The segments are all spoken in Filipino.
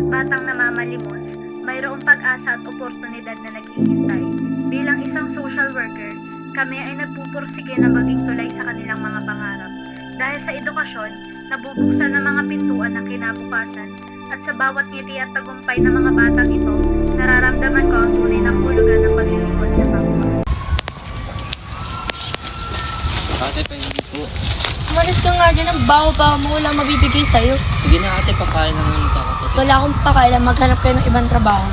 batang namamalimos, mayroong pag-asa at oportunidad na naghihintay. Bilang isang social worker, kami ay nagpupursige na maging tulay sa kanilang mga pangarap. Dahil sa edukasyon, nabubuksan ng mga pintuan ng kinabukasan at sa bawat ngiti at tagumpay ng mga batang ito, nararamdaman ko ang tunay na hulugan ng paglilingkod sa kapwa. Ate, pahingin po. Umalis ka nga dyan, ang baho-baho mo, walang mabibigay sa'yo. Sige na ate, pakain na naman ako. Wala akong pakailan, maghanap kayo ng ibang trabaho.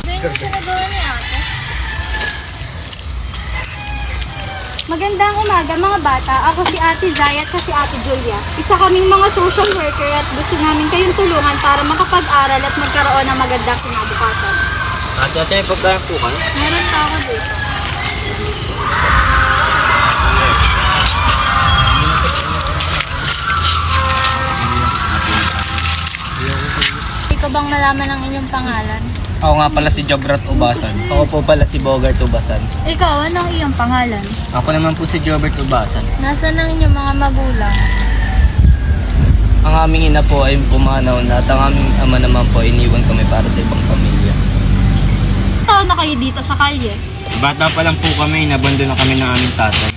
Ganyan siya nagawa ni ate. Magandang umaga mga bata. Ako si Ate Zaya at si Ate Julia. Isa kaming mga social worker at gusto namin kayong tulungan para makapag-aral at magkaroon ng magandang kinabukasan. Ate, pagkain po kayo? Meron pa ako dito. Ikaw bang nalaman ang inyong pangalan? Ako nga pala si Jobrat Ubasan. Ako po pala si Bogart Ubasan. Ikaw, ano ang iyong pangalan? Ako naman po si Jobert Ubasan. Nasaan ang inyong mga magulang? Ang aming ina po ay pumanaw na at ang aming ama naman po iniwan kami para sa ibang pamilya. Taon na kayo dito sa kalye. Bata pa lang po kami, nabando na kami ng aming tatay.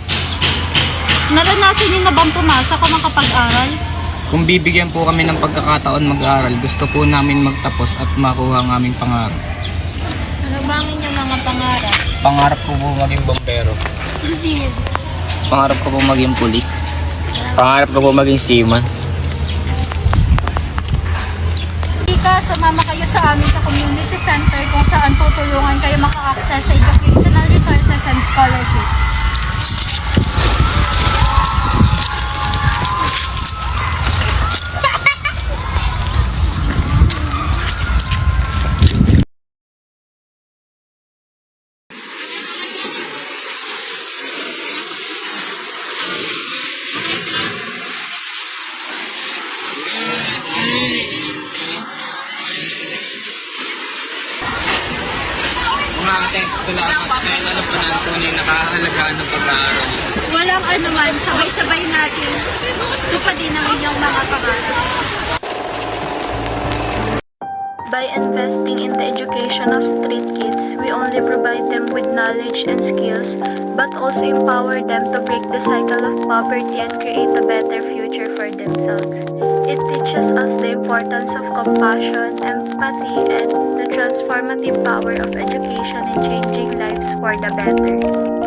Naranasan niyo na bang pumasok o makapag-aral? Kung bibigyan po kami ng pagkakataon mag-aaral, gusto po namin magtapos at makuha ang aming pangarap. Ano ba ang inyong mga pangarap? Pangarap ko po maging bombero. Pangarap ko po maging pulis. Pangarap ko po maging seaman. Ika, sumama kayo sa amin sa community center kung saan tutulungan kayo maka-access sa educational resources and scholarship. Mga ate, salamat dahil ano po na tunay nakahalagaan ng pag-aaral. Walang anuman, sabay-sabay natin tupadin ang inyong mga pangarap. By investing in the education of street kids, we only provide them with knowledge and skills, but also empower them to break the cycle of poverty and create a better future for themselves. It teaches us the importance of compassion, empathy, and the transformative power of education in changing lives for the better.